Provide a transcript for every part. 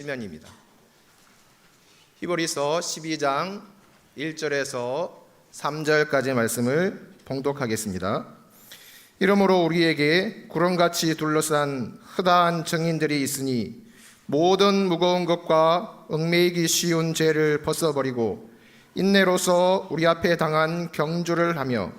1면입니다. 히브리서 12장 1절에서 3절까지 말씀을 봉독하겠습니다. 이러므로 우리에게 구름같이 둘러싼 허다한 증인들이 있으니 모든 무거운 것과 얽매이기 쉬운 죄를 벗어버리고 인내로서 우리 앞에 당한 경주를 하며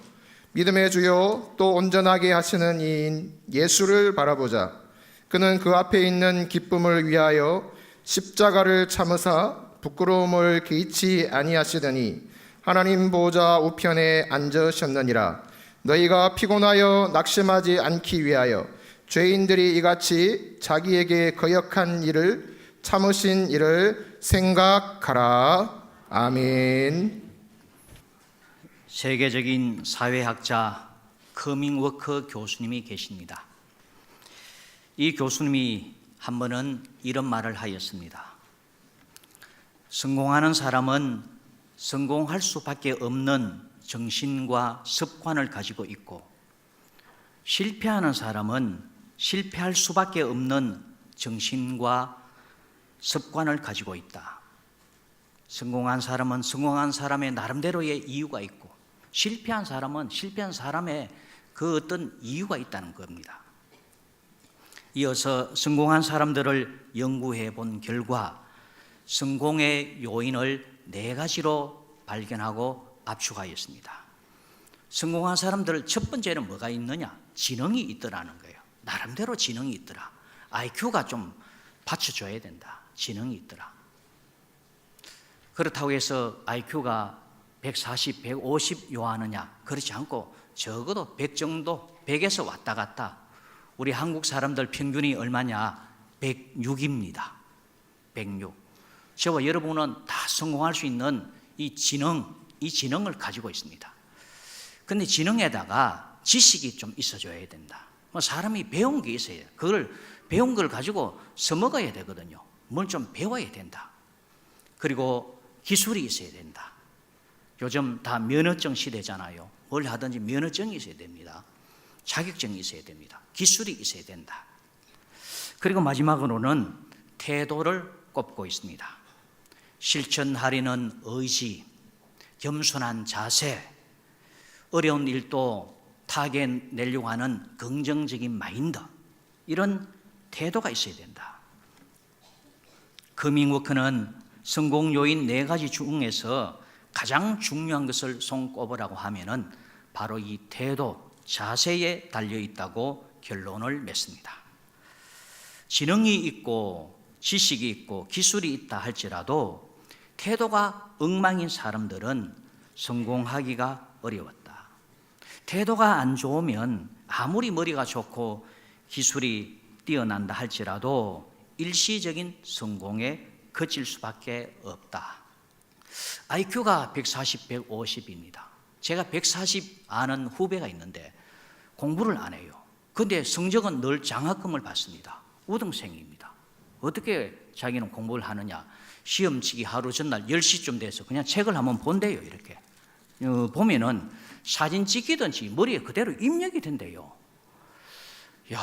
믿음의 주요 또 온전하게 하시는 이인 예수를 바라보자. 그는 그 앞에 있는 기쁨을 위하여 십자가를 참으사 부끄러움을 개의치 아니하시더니 하나님 보좌 우편에 앉으셨느니라. 너희가 피곤하여 낙심하지 않기 위하여 죄인들이 이같이 자기에게 거역한 일을 참으신 일을 생각하라. 아멘. 세계적인 사회학자 커밍워커 교수님이 계십니다. 이 교수님이 한 번은 이런 말을 하였습니다. 성공하는 사람은 성공할 수밖에 없는 정신과 습관을 가지고 있고, 실패하는 사람은 실패할 수밖에 없는 정신과 습관을 가지고 있다. 성공한 사람은 성공한 사람의 나름대로의 이유가 있고, 실패한 사람은 실패한 사람의 그 어떤 이유가 있다는 겁니다. 이어서 성공한 사람들을 연구해 본 결과 성공의 요인을 4가지로 발견하고 압축하였습니다. 성공한 사람들 첫 번째는 뭐가 있느냐? 지능이 있더라는 거예요. 나름대로 지능이 있더라. IQ가 좀 받쳐줘야 된다. 지능이 있더라. 그렇다고 해서 IQ가 140, 150 요하느냐? 그렇지 않고 적어도 100 정도, 100에서 왔다 갔다. 우리 한국 사람들 평균이 얼마냐? 106입니다. 106. 저와 여러분은 다 성공할 수 있는 이 지능을 가지고 있습니다. 그런데 지능에다가 지식이 좀 있어줘야 된다. 사람이 배운 게 있어야 돼요. 그걸 배운 걸 가지고 써먹어야 되거든요. 뭘 좀 배워야 된다. 그리고 기술이 있어야 된다. 요즘 다 면허증 시대잖아요. 뭘 하든지 면허증이 있어야 됩니다. 자격증이 있어야 됩니다. 기술이 있어야 된다. 그리고 마지막으로는 태도를 꼽고 있습니다. 실천하려는 의지, 겸손한 자세, 어려운 일도 타개내려고 하는 긍정적인 마인드, 이런 태도가 있어야 된다. 커밍워크는 성공 요인 4가지 중에서 가장 중요한 것을 손꼽으라고 하면은 바로 이 태도, 자세에 달려있다고 결론을 맺습니다. 지능이 있고 지식이 있고 기술이 있다 할지라도 태도가 엉망인 사람들은 성공하기가 어려웠다. 태도가 안 좋으면 아무리 머리가 좋고 기술이 뛰어난다 할지라도 일시적인 성공에 그칠 수밖에 없다. IQ가 140, 150입니다. 제가 140 아는 후배가 있는데 공부를 안 해요. 그런데 성적은 늘 장학금을 받습니다. 우등생입니다. 어떻게 자기는 공부를 하느냐? 시험치기 하루 전날 10시쯤 돼서 그냥 책을 한번 본대요. 이렇게 보면은 사진 찍히든지 머리에 그대로 입력이 된대요. 야,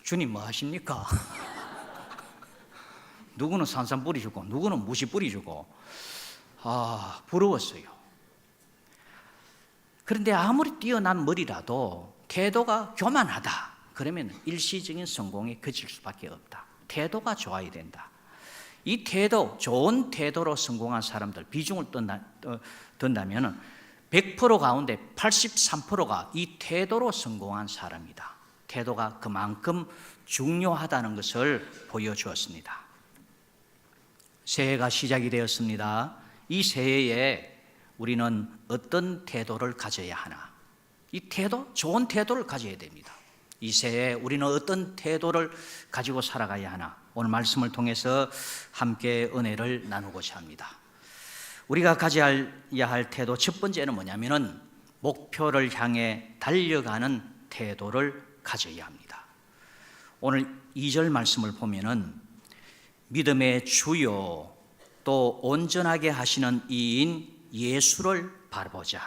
주님 뭐 하십니까? 누구는 산삼 뿌리 주고 누구는 무시 뿌리 주고, 부러웠어요. 그런데 아무리 뛰어난 머리라도 태도가 교만하다 그러면 일시적인 성공에 그칠 수밖에 없다. 태도가 좋아야 된다. 이 태도, 좋은 태도로 성공한 사람들 비중을 든다면 100% 가운데 83%가 이 태도로 성공한 사람이다. 태도가 그만큼 중요하다는 것을 보여주었습니다. 새해가 시작이 되었습니다. 이 새해에 우리는 어떤 태도를 가져야 하나? 이 태도, 좋은 태도를 가져야 됩니다. 이 새해에 우리는 어떤 태도를 가지고 살아가야 하나? 오늘 말씀을 통해서 함께 은혜를 나누고자 합니다. 우리가 가져야 할 태도 첫 번째는 뭐냐면은 목표를 향해 달려가는 태도를 가져야 합니다. 오늘 2절 말씀을 보면은 믿음의 주요 또 온전하게 하시는 이인 예수를 바라보자.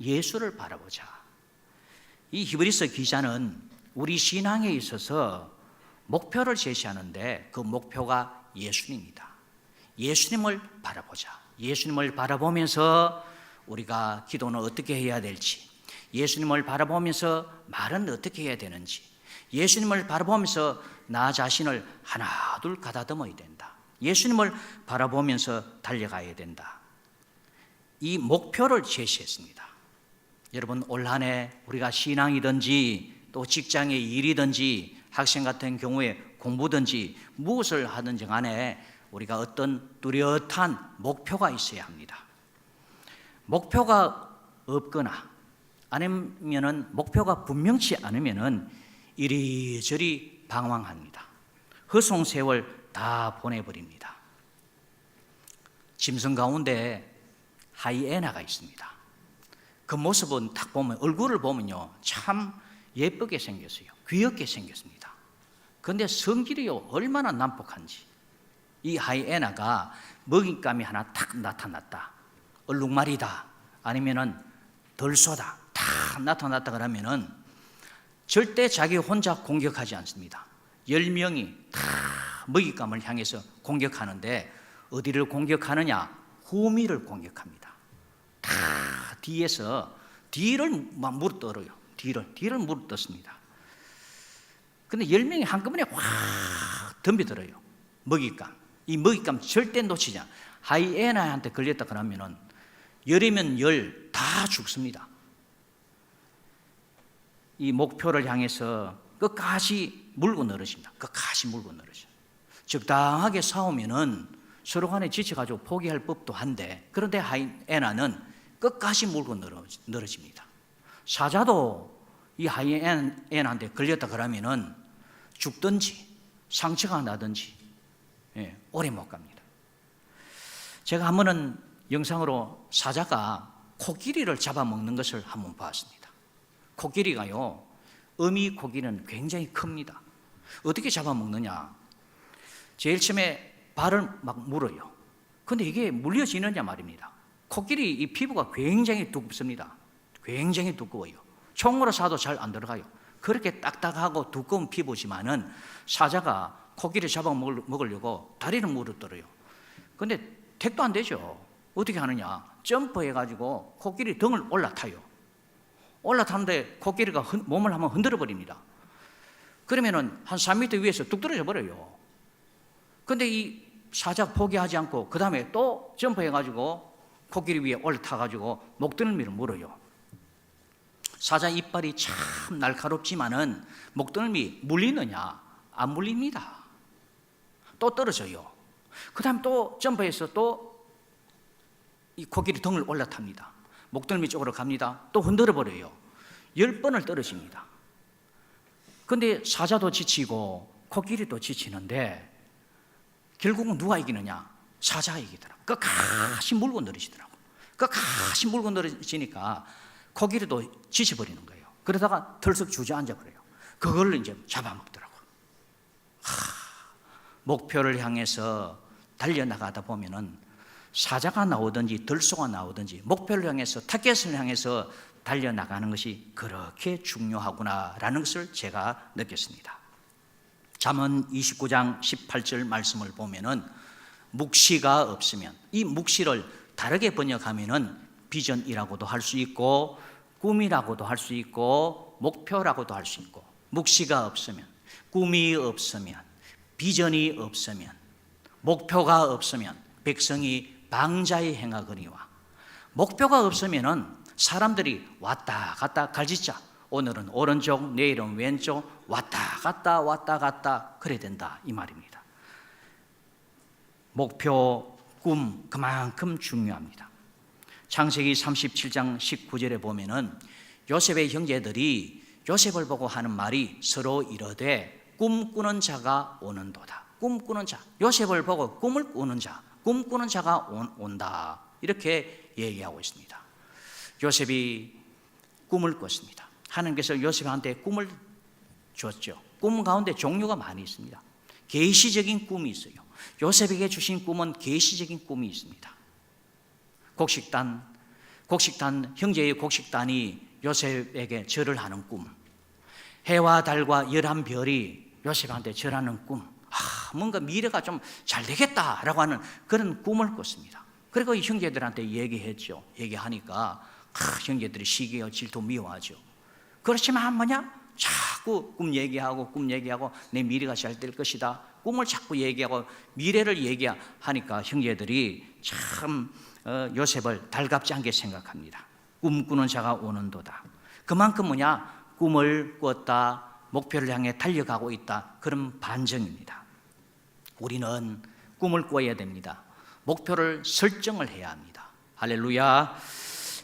예수를 바라보자. 이 히브리서 기자는 우리 신앙에 있어서 목표를 제시하는데 그 목표가 예수님입니다. 예수님을 바라보자. 예수님을 바라보면서 우리가 기도는 어떻게 해야 될지, 예수님을 바라보면서 말은 어떻게 해야 되는지, 예수님을 바라보면서 나 자신을 하나 둘 가다듬어야 된다. 예수님을 바라보면서 달려가야 된다. 이 목표를 제시했습니다. 여러분, 올 한 해 우리가 신앙이든지 또 직장의 일이든지 학생 같은 경우에 공부든지 무엇을 하든지 간에 우리가 어떤 뚜렷한 목표가 있어야 합니다. 목표가 없거나 아니면은 목표가 분명치 않으면은 이리저리 방황합니다. 허송세월 다 보내버립니다. 짐승 가운데 하이에나가 있습니다. 그 모습은 딱 보면, 얼굴을 보면요, 참 예쁘게 생겼어요. 귀엽게 생겼습니다. 그런데 성질이요, 얼마나 난폭한지. 이 하이에나가 먹잇감이 하나 탁 나타났다, 얼룩말이다, 아니면은 덜쏘다 탁 나타났다 그러면은 절대 자기 혼자 공격하지 않습니다. 10명이 다 먹잇감을 향해서 공격하는데 어디를 공격하느냐? 후미를 공격합니다. 다 뒤에서 뒤를 막 물어뜯어요. 뒤를 물어뜯습니다. 근데 10명이 한꺼번에 확 덤벼들어요. 먹잇감. 이 먹잇감 절대 놓치지 않아요. 하이에나한테 걸렸다 그러면은 10이면 10 다 죽습니다. 이 목표를 향해서 끝까지 물고 늘어집니다. 끝까지 물고 늘어져요. 적당하게 싸우면은 서로 간에 지쳐가지고 포기할 법도 한데, 그런데 하이에나는 끝까지 물고 늘어집니다. 사자도 이 하이에나한테 걸렸다 그러면은 죽든지 상처가 나든지 오래 못 갑니다. 제가 한 번은 영상으로 사자가 코끼리를 잡아먹는 것을 한번 봤습니다. 코끼리가요, 어미 코끼리는 굉장히 큽니다. 어떻게 잡아먹느냐? 제일 처음에 발을 막 물어요. 근데 이게 물려지느냐 말입니다. 코끼리 이 피부가 굉장히 두껍습니다. 굉장히 두꺼워요. 총으로 쏴도 잘 안 들어가요. 그렇게 딱딱하고 두꺼운 피부지만은 사자가 코끼리 잡아먹으려고 다리를 물어뜯어요. 근데 택도 안 되죠. 어떻게 하느냐? 점프해가지고 코끼리 등을 올라타요. 올라타는데 코끼리가 몸을 한번 흔들어 버립니다. 그러면은 한 3m 위에서 뚝 떨어져 버려요. 근데 이 사자 포기하지 않고 그 다음에 또 점프해가지고 코끼리 위에 올라타가지고 목덜미를 물어요. 사자 이빨이 참 날카롭지만은 목덜미 물리느냐? 안 물립니다. 또 떨어져요. 그 다음 또 점프해서 또 이 코끼리 등을 올라탑니다. 목덜미 쪽으로 갑니다. 또 흔들어 버려요. 10번을 떨어집니다. 근데 사자도 지치고 코끼리도 지치는데 결국은 누가 이기느냐? 사자가 이기더라고요. 끝까지 물고 늘어지더라고요. 끝까지 물고 늘어지니까 코끼리도 지쳐버리는 거예요. 그러다가 털썩 주저앉아 버려요. 그걸 이제 잡아먹더라고요. 목표를 향해서 달려나가다 보면은 사자가 나오든지 들소가 나오든지 목표를 향해서, 타겟을 향해서 달려나가는 것이 그렇게 중요하구나라는 것을 제가 느꼈습니다. 잠언 29장 18절 말씀을 보면은 묵시가 없으면, 이 묵시를 다르게 번역하면은 비전이라고도 할 수 있고 꿈이라고도 할 수 있고 목표라고도 할 수 있고, 묵시가 없으면, 꿈이 없으면, 비전이 없으면, 목표가 없으면 백성이 방자히 행하거니와. 목표가 없으면은 사람들이 왔다 갔다 갈짓자, 오늘은 오른쪽 내일은 왼쪽 왔다 갔다 그래야 된다, 이 말입니다. 목표, 꿈 그만큼 중요합니다. 창세기 37장 19절에 보면은 요셉의 형제들이 요셉을 보고 하는 말이 서로 이르되 꿈꾸는 자가 오는도다. 꿈꾸는 자, 요셉을 보고 꿈을 꾸는 자, 꿈꾸는 자가 온다, 이렇게 얘기하고 있습니다. 요셉이 꿈을 꿨습니다. 하나님께서 요셉한테 꿈을 줬죠. 꿈 가운데 종류가 많이 있습니다. 계시적인 꿈이 있어요. 요셉에게 주신 꿈은 계시적인 꿈이 있습니다. 곡식단 형제의 곡식단이 요셉에게 절을 하는 꿈, 해와 달과 11별이 요셉한테 절하는 꿈, 뭔가 미래가 좀 잘 되겠다라고 하는 그런 꿈을 꿨습니다. 그리고 이 형제들한테 얘기했죠. 얘기하니까 형제들이 시기와 질투 미워하죠. 그렇지만 뭐냐? 자꾸 꿈 얘기하고 내 미래가 잘 될 것이다. 꿈을 자꾸 얘기하고 미래를 얘기하니까 형제들이 참 요셉을 달갑지 않게 생각합니다. 꿈꾸는 자가 오는도다. 그만큼 뭐냐? 꿈을 꿨다, 목표를 향해 달려가고 있다, 그런 반증입니다. 우리는 꿈을 꿔야 됩니다. 목표를 설정을 해야 합니다. 할렐루야.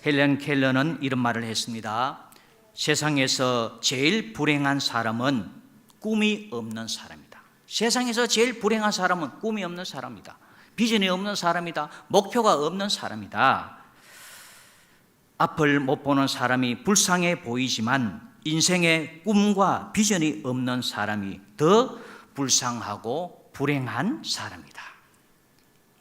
헬렌 켈러는 이런 말을 했습니다. 세상에서 제일 불행한 사람은 꿈이 없는 사람이다. 세상에서 제일 불행한 사람은 꿈이 없는 사람이다. 비전이 없는 사람이다. 목표가 없는 사람이다. 앞을 못 보는 사람이 불쌍해 보이지만 인생의 꿈과 비전이 없는 사람이 더 불쌍하고 불행한 사람이다.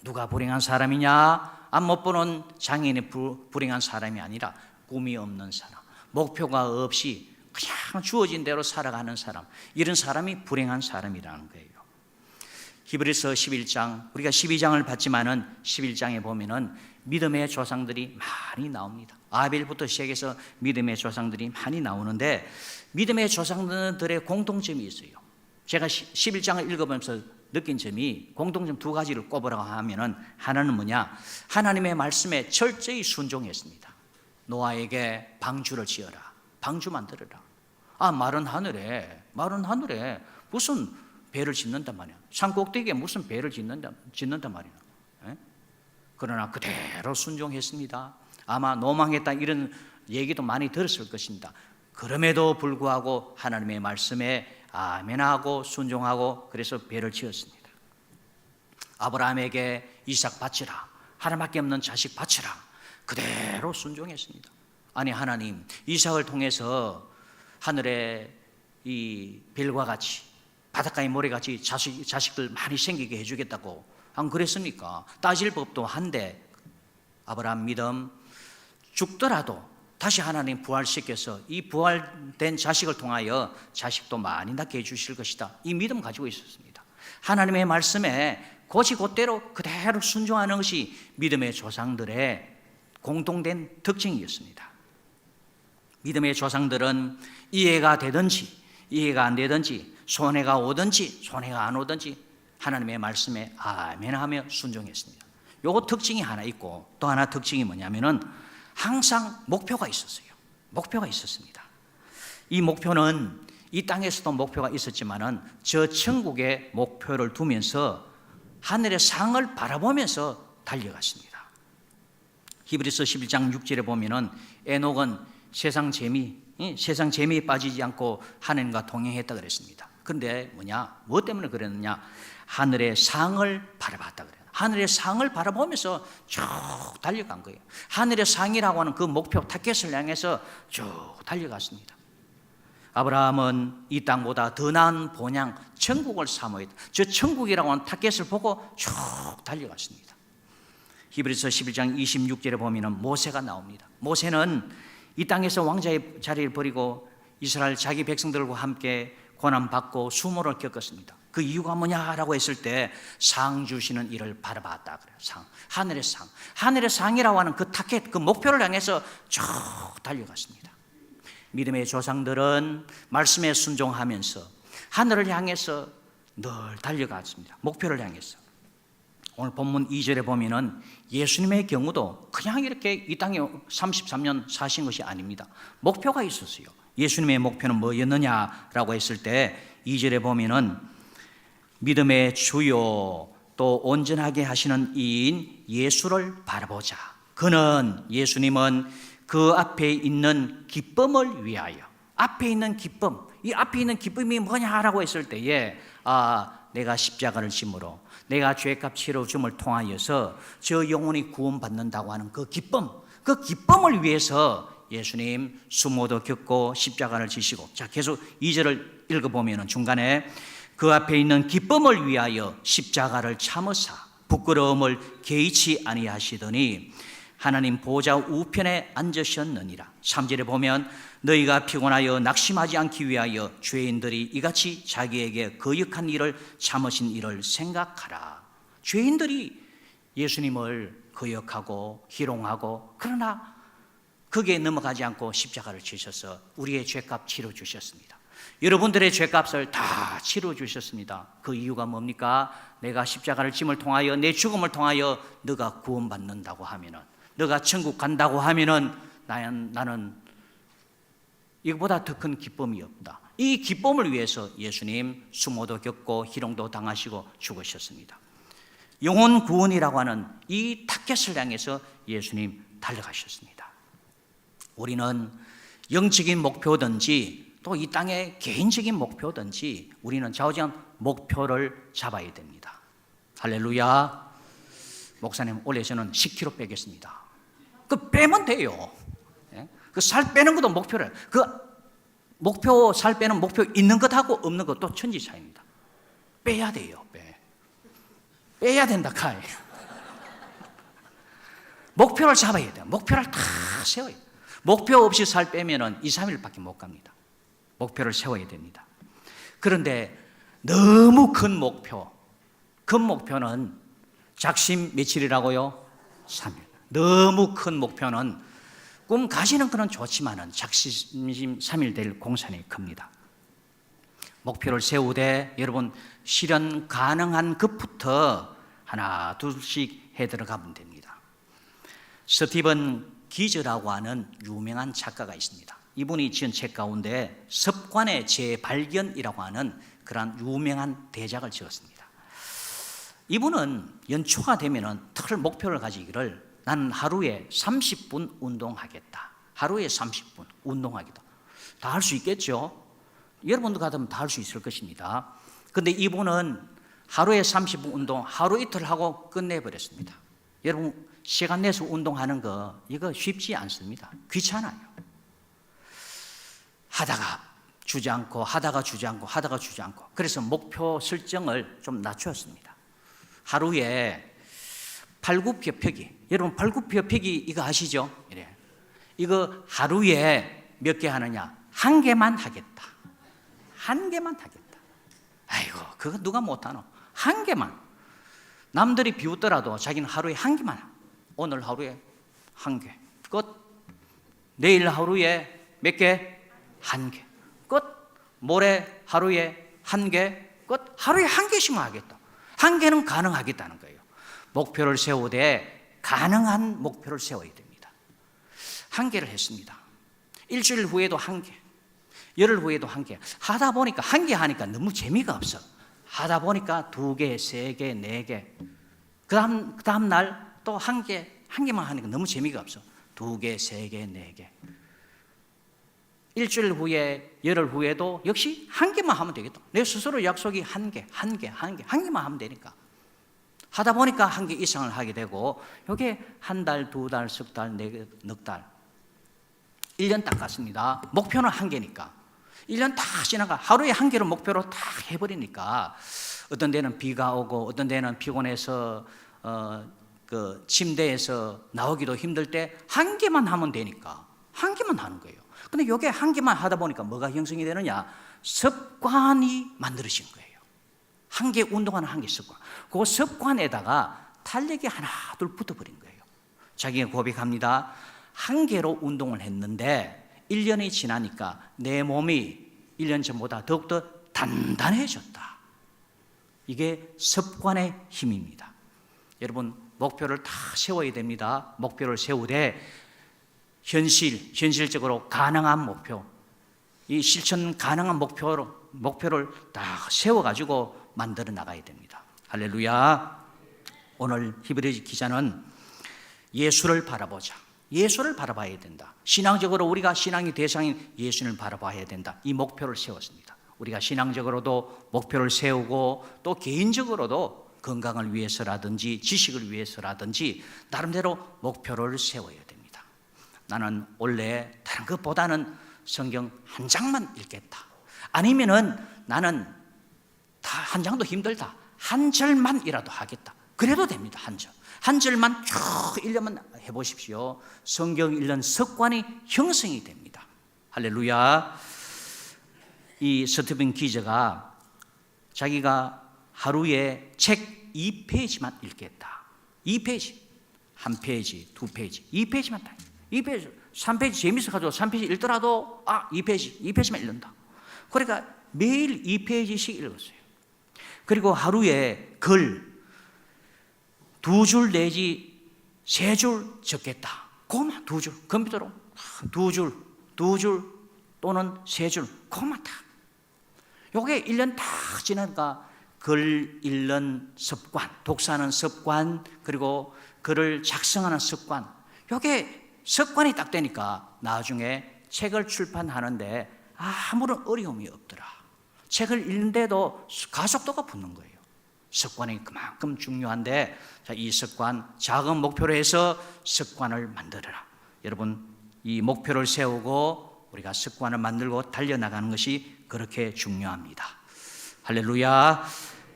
누가 불행한 사람이냐? 앞 못 보는 장애인이 불행한 사람이 아니라 꿈이 없는 사람, 목표가 없이 그냥 주어진 대로 살아가는 사람, 이런 사람이 불행한 사람이라는 거예요. 히브리서 11장, 우리가 12장을 봤지만은 11장에 보면은 믿음의 조상들이 많이 나옵니다. 아벨부터 시작해서 믿음의 조상들이 많이 나오는데 믿음의 조상들의 공통점이 있어요. 제가 11장을 읽어보면서 느낀 점이 공통점 두 가지를 꼽으라고 하면은, 하나는 뭐냐? 하나님의 말씀에 철저히 순종했습니다. 노아에게 방주를 지어라, 방주 만들어라. 마른 하늘에 무슨 배를 짓는단 말이야. 산 꼭대기에 무슨 배를 짓는단 말이야. 그러나 그대로 순종했습니다. 아마 노망했다 이런 얘기도 많이 들었을 것입니다. 그럼에도 불구하고 하나님의 말씀에 아멘하고 순종하고 그래서 배를 지었습니다. 아브라함에게 이삭 바치라, 하나밖에 없는 자식 바치라, 그대로 순종했습니다. 아니, 하나님 이삭을 통해서 하늘의 이 별과 같이 바닷가의 모래같이 자식들 많이 생기게 해주겠다고 안 그랬습니까? 따질 법도 한데 아브라함 믿음, 죽더라도 다시 하나님 부활시켜서 이 부활된 자식을 통하여 자식도 많이 낳게 해주실 것이다, 이 믿음 가지고 있었습니다. 하나님의 말씀에 곧이곧대로 그대로 순종하는 것이 믿음의 조상들의 공통된 특징이었습니다. 믿음의 조상들은 이해가 되든지 이해가 안 되든지, 손해가 오든지 손해가 안 오든지 하나님의 말씀에 아멘하며 순종했습니다. 요거 특징이 하나 있고, 또 하나 특징이 뭐냐면은 항상 목표가 있었어요. 목표가 있었습니다. 이 목표는 이 땅에서도 목표가 있었지만은 저 천국의 목표를 두면서 하늘의 상을 바라보면서 달려갔습니다. 히브리서 11장 6절에 보면은 에녹은 세상 재미에 빠지지 않고 하나님과 동행했다 그랬습니다. 그런데 무엇 때문에 그랬느냐? 하늘의 상을 바라봤다 그래요. 하늘의 상을 바라보면서 쭉 달려간 거예요. 하늘의 상이라고 하는 그 목표 타겟을 향해서 쭉 달려갔습니다. 아브라함은 이 땅보다 더 나은 본향 천국을 사모했다. 저 천국이라고 하는 타겟을 보고 쭉 달려갔습니다. 히브리서 11장 26절에 보면 모세가 나옵니다. 모세는 이 땅에서 왕자의 자리를 버리고 이스라엘 자기 백성들과 함께 고난받고 수모를 겪었습니다. 그 이유가 뭐냐라고 했을 때 상 주시는 이를 바라봤다 그래요. 상, 하늘의 상, 하늘의 상이라고 하는 그 타겟, 그 목표를 향해서 쭉 달려갔습니다. 믿음의 조상들은 말씀에 순종하면서 하늘을 향해서 늘 달려갔습니다. 목표를 향해서. 오늘 본문 2절에 보면은 예수님의 경우도 그냥 이렇게 이 땅에 33년 사신 것이 아닙니다. 목표가 있었어요. 예수님의 목표는 뭐였느냐라고 했을 때 2절에 보면은 믿음의 주요 또 온전하게 하시는 이인 예수를 바라보자. 그는, 예수님은 그 앞에 있는 기쁨을 위하여, 앞에 있는 기쁨, 이 앞에 있는 기쁨이 뭐냐라고 했을 때에 내가 십자가를 짐으로 내가 죄값 치러줌을 통하여서 저 영혼이 구원받는다고 하는 그 기쁨, 그 기쁨을 위해서 예수님 수모도 겪고 십자가를 지시고, 자 계속 2절을 읽어보면 중간에 그 앞에 있는 기쁨을 위하여 십자가를 참으사 부끄러움을 개의치 아니하시더니 하나님 보좌 우편에 앉으셨느니라. 3절에 보면 너희가 피곤하여 낙심하지 않기 위하여 죄인들이 이같이 자기에게 거역한 일을 참으신 일을 생각하라. 죄인들이 예수님을 거역하고 희롱하고 그러나 거기에 넘어가지 않고 십자가를 지셔서 우리의 죄값 치러 주셨습니다. 여러분들의 죄값을 다 치러 주셨습니다. 그 이유가 뭡니까? 내가 십자가를 짐을 통하여 내 죽음을 통하여 너가 구원받는다고 하면은, 너가 천국 간다고 하면은 나는 이거보다 더 큰 기쁨이 없다. 이 기쁨을 위해서 예수님 수모도 겪고 희롱도 당하시고 죽으셨습니다. 영혼 구원이라고 하는 이 타겟을 향해서 예수님 달려가셨습니다. 우리는 영적인 목표든지 또 이 땅의 개인적인 목표든지 우리는 좌우지간 목표를 잡아야 됩니다. 할렐루야. 목사님, 올해 저는 10kg 빼겠습니다. 그 빼면 돼요. 그 살 빼는 것도 목표를, 그 목표, 살 빼는 목표 있는 것하고 없는 것도 천지 차이입니다. 빼야 돼요. 빼야 된다 카이. 목표를 잡아야 돼요. 목표를 다 세워야 돼요. 목표 없이 살 빼면은 2, 3일밖에 못 갑니다. 목표를 세워야 됩니다. 그런데 너무 큰 목표는 작심 며칠이라고요? 3일. 너무 큰 목표는 꿈 가지는 건 좋지만은 작심 3일 될 공산이 큽니다. 목표를 세우되 여러분 실현 가능한 것부터 하나 둘씩 해 들어가면 됩니다. 스티븐 기저라고 하는 유명한 작가가 있습니다. 이분이 지은 책 가운데 습관의 재발견이라고 하는 그런 유명한 대작을 지었습니다. 이분은 연초가 되면은 특별 목표를 가지기를 나는 하루에 30분 운동하겠다. 하루에 30분 운동하겠다. 다 할 수 있겠죠? 여러분도 같으면 다 할 수 있을 것입니다. 그런데 이분은 하루에 30분 운동 하루 이틀 하고 끝내버렸습니다. 여러분 시간 내서 운동하는 거 이거 쉽지 않습니다. 귀찮아요. 하다가 주저앉고 그래서 목표 설정을 좀 낮추었습니다. 하루에 팔굽혀펴기, 여러분 팔굽혀펴기 이거 아시죠? 이거 하루에 몇 개 하느냐? 1개만 하겠다. 1개만 하겠다. 아이고 그거 누가 못하노? 1개만. 남들이 비웃더라도 자기는 하루에 1개만. 오늘 하루에 1개 끝. 내일 하루에 몇 개? 1개 끝. 모레 하루에 1개 끝. 하루에 1개씩만 하겠다. 1개는 가능하겠다는 거예요. 목표를 세우되 가능한 목표를 세워야 됩니다. 1개를 했습니다. 일주일 후에도 1개, 열흘 후에도 1개. 하다 보니까 1개 하니까 너무 재미가 없어. 하다 보니까 2개, 3개, 4개. 그 다음 날 또 1개만 하니까 너무 재미가 없어. 2개, 3개, 4개. 일주일 후에, 열흘 후에도 역시 1개만 하면 되겠다. 내 스스로 약속이 1개만 하면 되니까. 하다 보니까 1개 이상을 하게 되고, 이게 한 달, 2달, 석 달, 넉 달. 1년 딱 갔습니다. 목표는 1개니까. 1년 다 지나가. 하루에 1개로 목표로 다 해버리니까, 어떤 데는 비가 오고, 어떤 데는 피곤해서, 그 침대에서 나오기도 힘들 때 1개만 하면 되니까 1개만 하는 거예요. 근데 이게 1개만 하다 보니까 뭐가 형성이 되느냐? 습관이 만들어진 거예요. 1개 운동하는 1개 습관. 그 습관에다가 탄력이 하나 둘 붙어버린 거예요. 자기가 고백합니다. 1개로 운동을 했는데 1년이 지나니까 내 몸이 1년 전보다 더욱더 단단해졌다. 이게 습관의 힘입니다. 여러분 목표를 다 세워야 됩니다. 목표를 세우되 현실적으로 가능한 목표, 이 실천 가능한 목표를 다 세워가지고 만들어 나가야 됩니다. 할렐루야. 오늘 히브리 기자는 예수를 바라보자. 예수를 바라봐야 된다. 신앙적으로 우리가 신앙의 대상인 예수를 바라봐야 된다. 이 목표를 세웠습니다. 우리가 신앙적으로도 목표를 세우고 또 개인적으로도 건강을 위해서라든지 지식을 위해서라든지 나름대로 목표를 세워야 됩니다. 나는 원래 다른 것보다는 성경 한 장만 읽겠다. 아니면은 나는 다 한 장도 힘들다. 한 절만이라도 하겠다. 그래도 됩니다. 한 절만 쭉 읽으면 해보십시오. 성경 읽는 습관이 형성이 됩니다. 할렐루야. 이 스티븐 기저가 자기가 하루에 책 2페이지만 읽겠다. 2페이지, 1페이지, 2페이지, 2페이지만 다. 2페이지, 3페이지 재밌어가지고 3페이지 읽더라도 2페이지만 읽는다. 그러니까 매일 2페이지씩 읽었어요. 그리고 하루에 글 2줄 내지 3줄 적겠다. 그만 2줄, 컴퓨터로 2줄 또는 3줄, 그만 다. 요게 1년 다 지나니까 글 읽는 습관, 독서하는 습관, 그리고 글을 작성하는 습관, 요게 습관이 딱 되니까 나중에 책을 출판하는데 아무런 어려움이 없더라. 책을 읽는데도 가속도가 붙는 거예요. 습관이 그만큼 중요한데, 자, 이 습관, 작은 목표로 해서 습관을 만들어라. 여러분, 이 목표를 세우고 우리가 습관을 만들고 달려나가는 것이 그렇게 중요합니다. 할렐루야.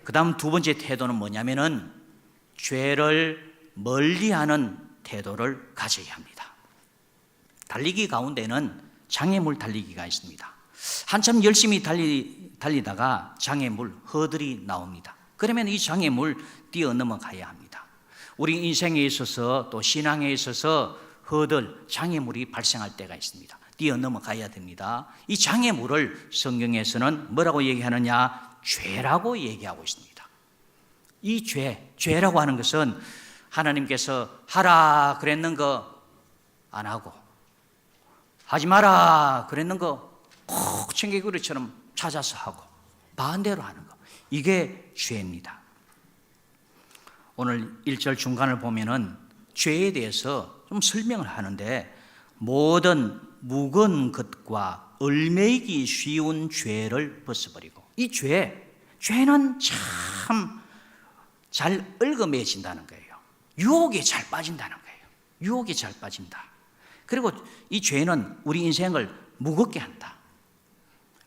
그 다음 두 번째 태도는 뭐냐면은 죄를 멀리하는 태도를 가져야 합니다. 달리기 가운데는 장애물 달리기가 있습니다. 한참 열심히 달리다가 장애물, 허들이 나옵니다. 그러면 이 장애물 뛰어넘어가야 합니다. 우리 인생에 있어서 또 신앙에 있어서 허들, 장애물이 발생할 때가 있습니다. 뛰어넘어가야 됩니다. 이 장애물을 성경에서는 뭐라고 얘기하느냐? 죄라고 얘기하고 있습니다. 이 죄라고 하는 것은 하나님께서 하라 그랬는 거 안 하고, 하지 마라 그랬는 거 꼭 청개구리처럼 찾아서 하고, 반대로 하는 거, 이게 죄입니다. 오늘 1절 중간을 보면은 죄에 대해서 좀 설명을 하는데, 모든 묵은 것과 얽매이기 쉬운 죄를 벗어버리고, 이 죄는 참 잘 얽어매진다는 거예요. 유혹에 잘 빠진다는 거예요. 유혹에 잘 빠진다. 그리고 이 죄는 우리 인생을 무겁게 한다.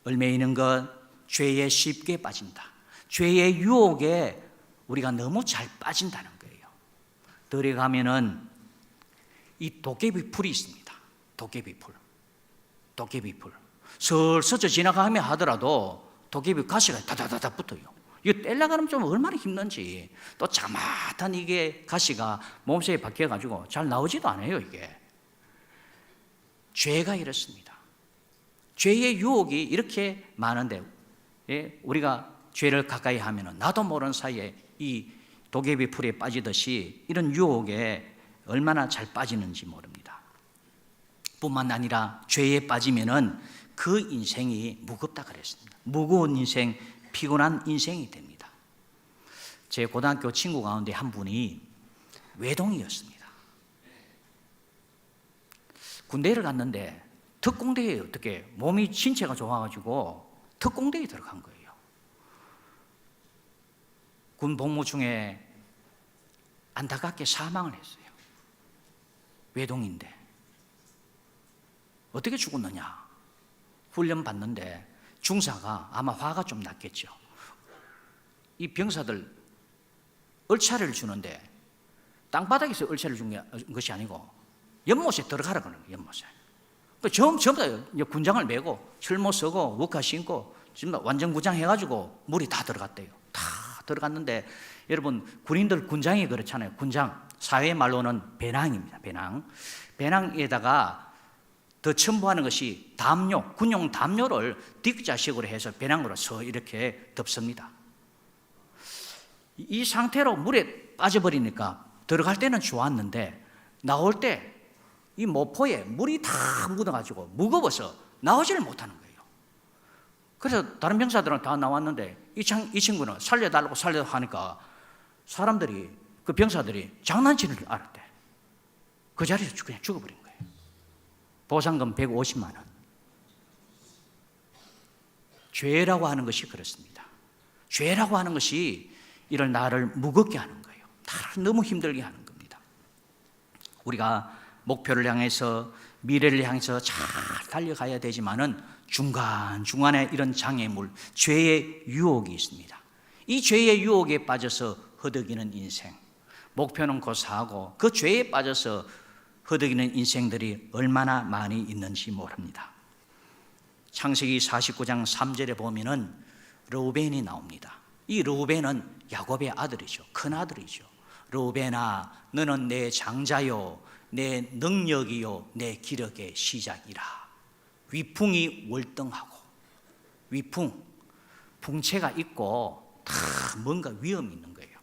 얽매이는 것, 죄에 쉽게 빠진다. 죄의 유혹에 우리가 너무 잘 빠진다는 거예요. 들에 가면은 이 도깨비 풀이 있습니다. 도깨비 풀. 슬슬 지나가면 하더라도 도깨비 가시가 다다다다 붙어요. 이거 떼려가면 좀 얼마나 힘든지. 또 자마탄 이게 가시가 몸속에 박혀가지고 잘 나오지도 않아요, 이게. 죄가 이렇습니다. 죄의 유혹이 이렇게 많은데, 우리가 죄를 가까이 하면 나도 모르는 사이에 이 도깨비 풀에 빠지듯이 이런 유혹에 얼마나 잘 빠지는지 모릅니다. 뿐만 아니라 죄에 빠지면은 그 인생이 무겁다 그랬습니다. 무거운 인생, 피곤한 인생이 됩니다. 제 고등학교 친구 가운데 한 분이 외동이었습니다. 군대를 갔는데 특공대에 어떻게 몸이 신체가 좋아가지고 특공대에 들어간 거예요. 군 복무 중에 안타깝게 사망을 했어요. 외동인데 어떻게 죽었느냐? 훈련 받는데 중사가 아마 화가 좀 났겠죠. 이 병사들 얼차를 주는데 땅바닥에서 얼차를 준 것이 아니고 연못에 들어가라 그러는 거예요. 연못에. 전부 다 군장을 메고 철모 쓰고 워카 신고 지금 완전 구장해가지고 물이 다 들어갔대요. 다 들어갔는데, 여러분 군인들 군장이 그렇잖아요. 군장, 사회 말로는 배낭입니다. 배낭에다가 더 첨부하는 것이 담요, 군용 담요를 D자식으로 해서 배낭으로 서 이렇게 덮습니다. 이 상태로 물에 빠져버리니까 들어갈 때는 좋았는데 나올 때 이 모포에 물이 다 묻어가지고 무거워서 나오지를 못하는 거예요. 그래서 다른 병사들은 다 나왔는데 이 친구는 살려달라고 하니까 사람들이, 그 병사들이 장난치는 줄 알았대. 그 자리에서 그냥 죽어버린 거예요. 보상금 150만 원. 죄라고 하는 것이 그렇습니다. 죄라고 하는 것이 이런 나를 무겁게 하는 거예요. 나를 너무 힘들게 하는 겁니다. 우리가 목표를 향해서, 미래를 향해서 잘 달려가야 되지만은 중간중간에 이런 장애물, 죄의 유혹이 있습니다. 이 죄의 유혹에 빠져서 허덕이는 인생, 목표는 고사하고 그 죄에 빠져서 허덕이는 인생들이 얼마나 많이 있는지 모릅니다. 창세기 49장 3절에 보면은 르우벤이 나옵니다. 이 르우벤은 야곱의 아들이죠. 큰 아들이죠. 르우벤아, 너는 내 장자요, 내 능력이요, 내 기력의 시작이라. 위풍이 월등하고, 위풍, 풍채가 있고 다 뭔가 위험이 있는 거예요.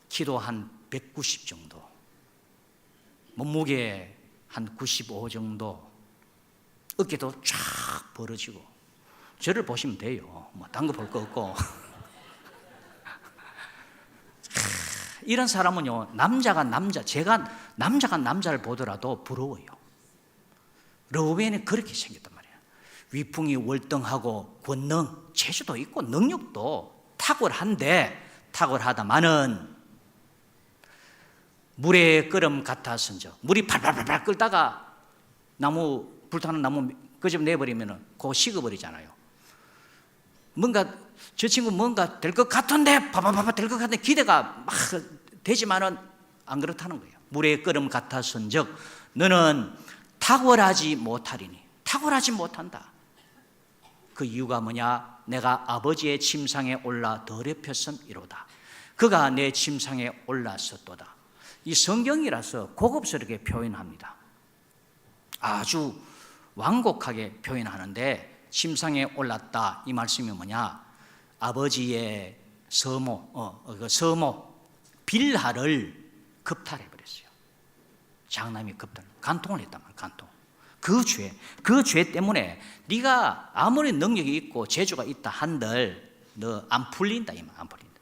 키도 한 190 정도, 몸무게 한 95 정도, 어깨도 쫙 벌어지고. 저를 보시면 돼요. 뭐 딴 거 볼 거 없고. 이런 사람은요, 제가 남자가 남자를 보더라도 부러워요. 르우벤이 그렇게 생겼단 말이에요. 위풍이 월등하고 권능, 재주도 있고 능력도 탁월하다마는 물의 끓음 같아서인즉, 물이 팔팔팔팔 끓다가 불타는 나무 끄집 내버리면 그거 식어버리잖아요. 뭔가 저 친구 뭔가 될 것 같은데, 바바바바 될 것 같은데 기대가 막 되지만은 안 그렇다는 거예요. 물의 끓음 같아서인즉 너는 탁월하지 못하리니. 탁월하지 못한다. 그 이유가 뭐냐? 내가 아버지의 침상에 올라 더럽혔음이로다. 그가 내 침상에 올랐었도다. 이 성경이라서 고급스럽게 표현합니다. 아주 완곡하게 표현하는데, 침상에 올랐다 이 말씀이 뭐냐? 아버지의 서모 빌하를 급탈해버렸어요. 장남이 간통을 했단 말이에요. 간통. 그 죄 때문에 네가 아무리 능력이 있고 재주가 있다 한들 너 안 풀린다, 안 풀린다.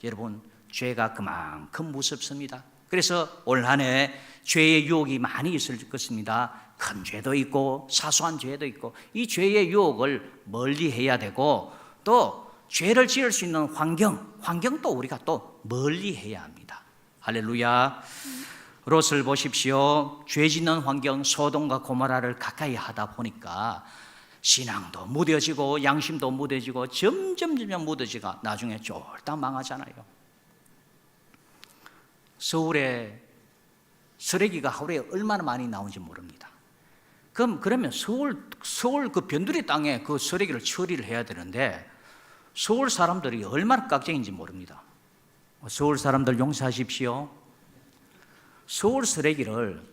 여러분, 죄가 그만큼 무섭습니다. 그래서 올 한 해 죄의 유혹이 많이 있을 것입니다. 큰 죄도 있고 사소한 죄도 있고, 이 죄의 유혹을 멀리 해야 되고, 또 죄를 지을 수 있는 환경도 우리가 또 멀리 해야 합니다. 할렐루야. 롯을 보십시오. 죄 짓는 환경, 소돔과 고모라를 가까이 하다 보니까 신앙도 무뎌지고 양심도 무뎌지고 점점 무뎌지가 나중에 쫄딱 망하잖아요. 서울에 쓰레기가 하루에 얼마나 많이 나오는지 모릅니다. 그러면 서울 그 변두리 땅에 그 쓰레기를 처리를 해야 되는데, 서울 사람들이 얼마나 깍쟁인지 모릅니다. 서울 사람들 용서하십시오. 서울 쓰레기를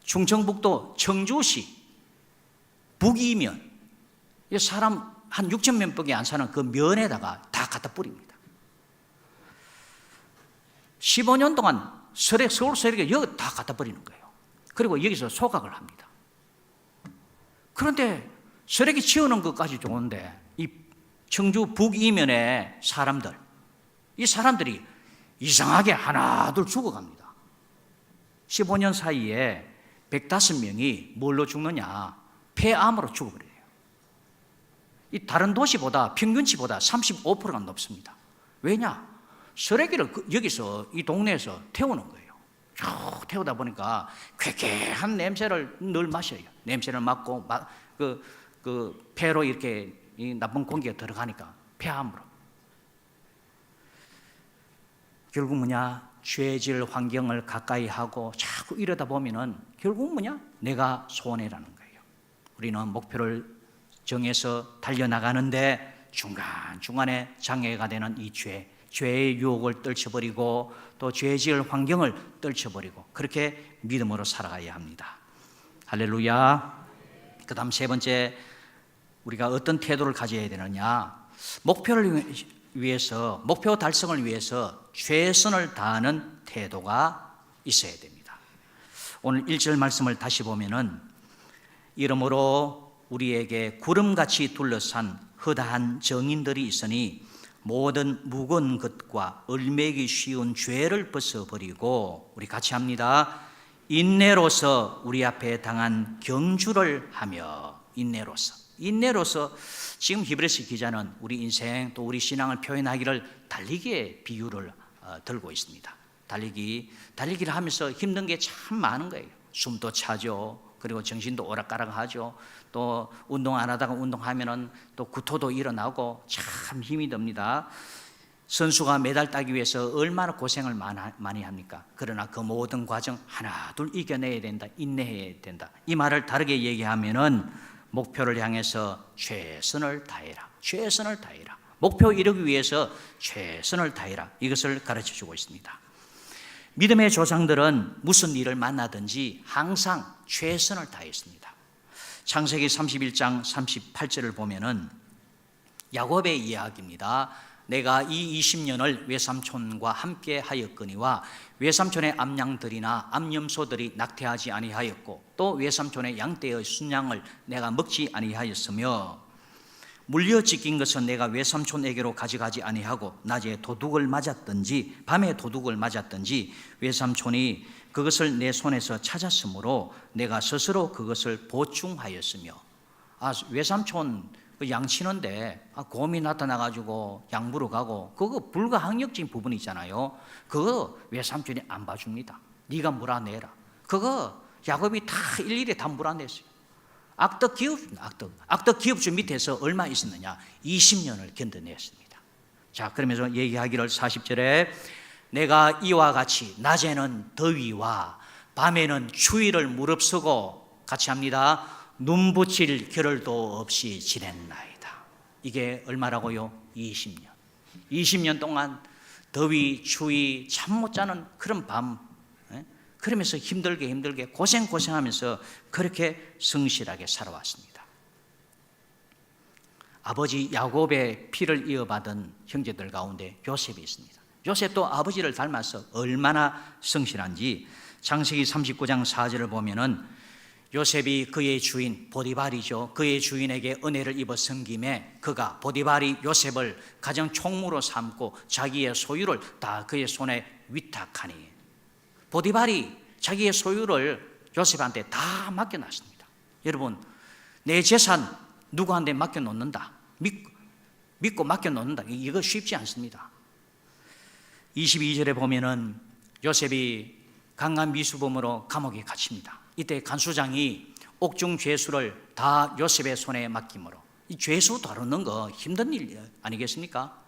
충청북도 청주시 북이면, 사람 한 6천 명밖에 안 사는 그 면에다가 다 갖다 뿌립니다. 15년 동안 서울 쓰레기가 여기 다 갖다 버리는 거예요. 그리고 여기서 소각을 합니다. 그런데 쓰레기 치우는 것까지 좋은데, 이 청주 북이면의 이 사람들이 이상하게 하나둘 죽어갑니다. 15년 사이에 105명이 뭘로 죽느냐? 폐암으로 죽어버려요. 이 다른 도시보다, 평균치보다 35%가 높습니다. 왜냐? 쓰레기를 여기서 이 동네에서 태우는 거예요. 쭉 태우다 보니까 쾌쾌한 냄새를 늘 마셔요. 냄새를 맡고 그 폐로 이렇게 이 나쁜 공기가 들어가니까 폐암으로. 결국 뭐냐? 죄질 환경을 가까이 하고 자꾸 이러다 보면은 결국 뭐냐? 내가 손해라는 거예요. 우리는 목표를 정해서 달려나가는데 중간중간에 장애가 되는 이 죄의 유혹을 떨쳐버리고, 또 죄질 환경을 떨쳐버리고, 그렇게 믿음으로 살아가야 합니다. 할렐루야. 그 다음 세 번째, 우리가 어떤 태도를 가져야 되느냐? 목표를 위해서, 목표 달성을 위해서 최선을 다하는 태도가 있어야 됩니다. 오늘 1절 말씀을 다시 보면은, 이러므로 우리에게 구름같이 둘러싼 허다한 정인들이 있으니 모든 무거운 것과 얼매기 쉬운 죄를 벗어버리고, 우리 같이 합니다. 인내로서 우리 앞에 당한 경주를 하며. 인내로서 지금 히브리서 기자는 우리 인생 또 우리 신앙을 표현하기를 달리기의 비유를 들고 있습니다. 달리기를 하면서 힘든 게 참 많은 거예요. 숨도 차죠. 그리고 정신도 오락가락하죠. 또 운동 안 하다가 운동하면은 또 구토도 일어나고 참 힘이 듭니다. 선수가 메달 따기 위해서 얼마나 고생을 많이 합니까? 그러나 그 모든 과정 하나 둘 이겨내야 된다, 인내해야 된다. 이 말을 다르게 얘기하면은 목표를 향해서 최선을 다해라, 최선을 다해라. 목표 이루기 위해서 최선을 다해라. 이것을 가르쳐 주고 있습니다. 믿음의 조상들은 무슨 일을 만나든지 항상 최선을 다했습니다. 창세기 31장 38절을 보면은 야곱의 이야기입니다. 내가 이 20년을 외삼촌과 함께 하였거니와 외삼촌의 암양들이나 암염소들이 낙태하지 아니하였고 또 외삼촌의 양떼의 순양을 내가 먹지 아니하였으며 물려 찢긴 것은 내가 외삼촌에게로 가져가지 아니하고 낮에 도둑을 맞았든지 밤에 도둑을 맞았든지 외삼촌이 그것을 내 손에서 찾았으므로 내가 스스로 그것을 보충하였으며. 외삼촌 양 치는데 곰이 나타나가지고 양 물어 가고 그거 불가항력적인 부분이 있잖아요. 그거 외삼촌이 안 봐줍니다. 네가 물어내라. 그거 야곱이 다 일일이 다 물어냈어요. 악덕 기업주입니다. 악덕 기업주 밑에서 얼마 있었느냐? 20년을 견뎌냈습니다. 자, 그러면서 얘기하기를 40절에 내가 이와 같이 낮에는 더위와 밤에는 추위를 무릅쓰고 같이 합니다. 눈 붙일 겨를도 없이 지냈나이다. 이게 얼마라고요? 20년. 20년 동안 더위, 추위, 잠 못 자는 그런 밤, 그러면서 힘들게 고생하면서 그렇게 성실하게 살아왔습니다. 아버지 야곱의 피를 이어받은 형제들 가운데 요셉이 있습니다. 요셉도 아버지를 닮아서 얼마나 성실한지 창세기 39장 4절을 보면은 요셉이 그의 주인 보디발이죠. 그의 주인에게 은혜를 입어 섬김에 그가 보디발이 요셉을 가정 총무로 삼고 자기의 소유를 다 그의 손에 위탁하니 보디발이 자기의 소유를 요셉한테 다 맡겨놨습니다. 여러분, 내 재산 누구한테 맡겨놓는다, 믿고 맡겨놓는다, 이거 쉽지 않습니다. 22절에 보면은 요셉이 강간 미수범으로 감옥에 갇힙니다. 이때 간수장이 옥중 죄수를 다 요셉의 손에 맡김으로, 이 죄수 다루는 거 힘든 일 아니겠습니까?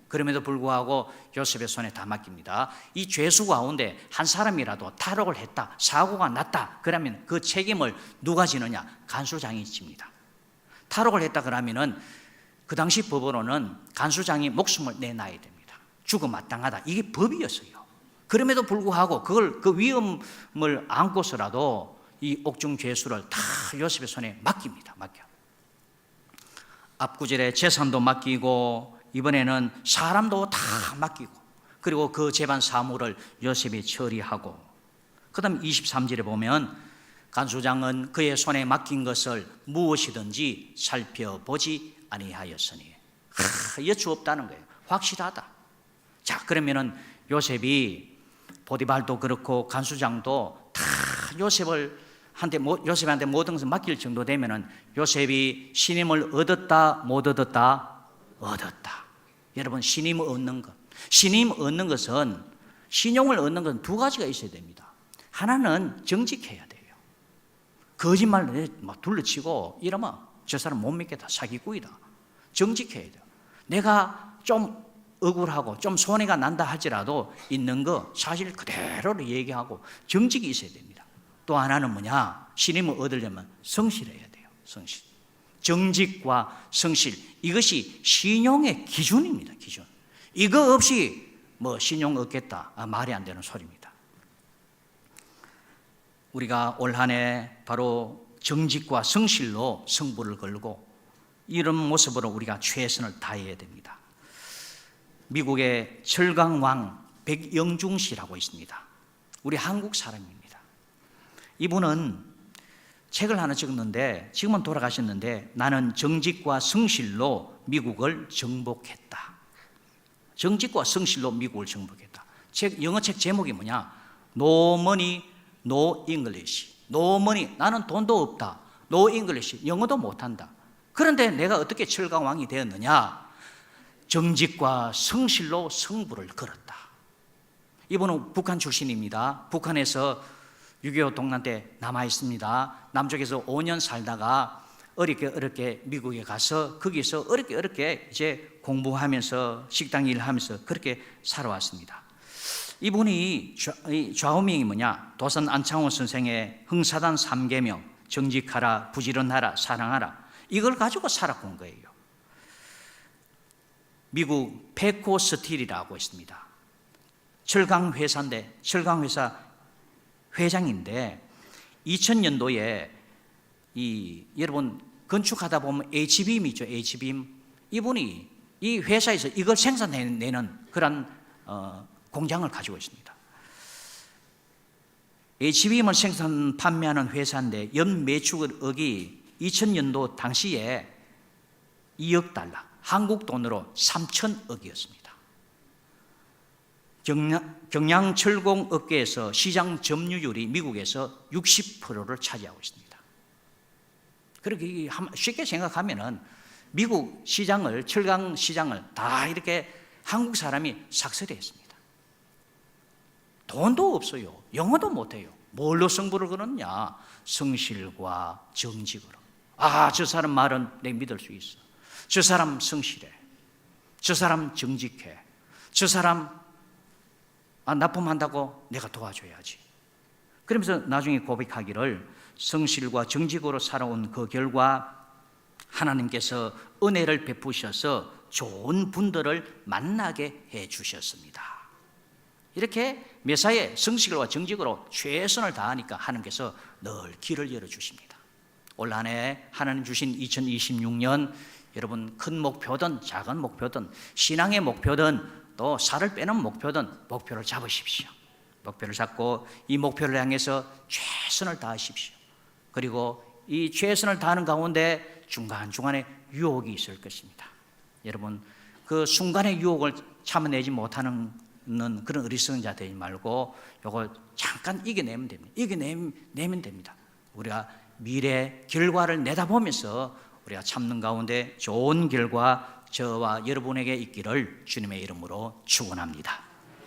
그럼에도 불구하고 요셉의 손에 다 맡깁니다. 이 죄수 가운데 한 사람이라도 탈옥을 했다, 사고가 났다 그러면 그 책임을 누가 지느냐? 간수장이 집니다. 탈옥을 했다 그러면은 그 당시 법으로는 간수장이 목숨을 내놔야 됩니다. 죽어 마땅하다, 이게 법이었어요. 그럼에도 불구하고 그 위험을 안고서라도 이 옥중 죄수를 다 요셉의 손에 맡깁니다. 앞구절에 재산도 맡기고 이번에는 사람도 다 맡기고, 그리고 그 재반 사무를 요셉이 처리하고, 그 다음 23절에 보면 간수장은 그의 손에 맡긴 것을 무엇이든지 살펴보지 아니하였으니, 여추 없다는 거예요. 확실하다. 자, 그러면은 요셉이 보디발도 그렇고 간수장도 다 요셉한테 모든 것을 맡길 정도 되면은 요셉이 신임을 얻었다 못 얻었다? 얻었다. 여러분, 신임을 얻는 것, 신용을 얻는 것은 두 가지가 있어야 됩니다. 하나는 정직해야 돼요. 거짓말을 막 둘러치고 이러면 저 사람 못 믿겠다, 사기꾼이다. 정직해야 돼요. 내가 좀 억울하고 좀 손해가 난다 할지라도 있는 거 사실 그대로 얘기하고 정직이 있어야 됩니다. 또 하나는 뭐냐? 신임을 얻으려면 성실해야 돼요. 성실. 정직과 성실, 이것이 신용의 기준입니다. 기준. 이거 없이 신용 얻겠다, 말이 안 되는 소리입니다. 우리가 올 한 해 바로 정직과 성실로 승부를 걸고 이런 모습으로 우리가 최선을 다해야 됩니다. 미국의 철강왕 백영중 씨라고 있습니다. 우리 한국 사람입니다. 이분은 책을 하나 찍었는데, 지금은 돌아가셨는데, 나는 정직과 성실로 미국을 정복했다. 정직과 성실로 미국을 정복했다. 영어책 제목이 뭐냐? No money, no English. No money, 나는 돈도 없다. No English, 영어도 못한다. 그런데 내가 어떻게 철강왕이 되었느냐? 정직과 성실로 승부를 걸었다. 이분은 북한 출신입니다. 북한에서 6.25 동란 때 남아 있습니다. 남쪽에서 5년 살다가 어렵게 미국에 가서 거기서 어렵게 이제 공부하면서 식당 일하면서 그렇게 살아왔습니다. 이분이 좌우명이 뭐냐? 도산 안창호 선생의 흥사단 3계명, 정직하라, 부지런하라, 사랑하라, 이걸 가지고 살아온 거예요. 미국 페코 스틸이라고 있습니다. 철강회사인데, 철강회사 회장인데 2000년도에 여러분 건축하다 보면 H빔 있죠. H빔. 이분이 이 회사에서 이걸 생산해내는 그런 공장을 가지고 있습니다. H빔을 생산 판매하는 회사인데 연 매출액이 2000년도 당시에 2억 달러, 한국 돈으로 3천억이었습니다. 경량철공 업계에서 시장 점유율이 미국에서 60%를 차지하고 있습니다. 그렇게 쉽게 생각하면은 미국 시장을, 철강 시장을 다 이렇게 한국 사람이 삭스리했습니다. 돈도 없어요. 영어도 못해요. 뭘로 승부를 거느냐? 성실과 정직으로. 저 사람 말은 내가 믿을 수 있어. 저 사람 성실해. 저 사람 정직해. 저 사람 납품한다고 내가 도와줘야지. 그러면서 나중에 고백하기를 성실과 정직으로 살아온 그 결과 하나님께서 은혜를 베푸셔서 좋은 분들을 만나게 해 주셨습니다. 이렇게 매사에 성실과 정직으로 최선을 다하니까 하나님께서 늘 길을 열어주십니다. 올 한 해 하나님 주신 2026년 여러분 큰 목표든 작은 목표든 신앙의 목표든 또 살을 빼는 목표든 목표를 잡으십시오. 목표를 잡고 이 목표를 향해서 최선을 다하십시오. 그리고 이 최선을 다하는 가운데 중간중간에 유혹이 있을 것입니다. 여러분 그 순간의 유혹을 참아내지 못하는 그런 어리석은 자 되지 말고 요거 잠깐 이겨내면 됩니다. 이겨내면 됩니다. 우리가 미래 결과를 내다보면서 우리가 참는 가운데 좋은 결과 저와 여러분에게 있기를 주님의 이름으로 축원합니다.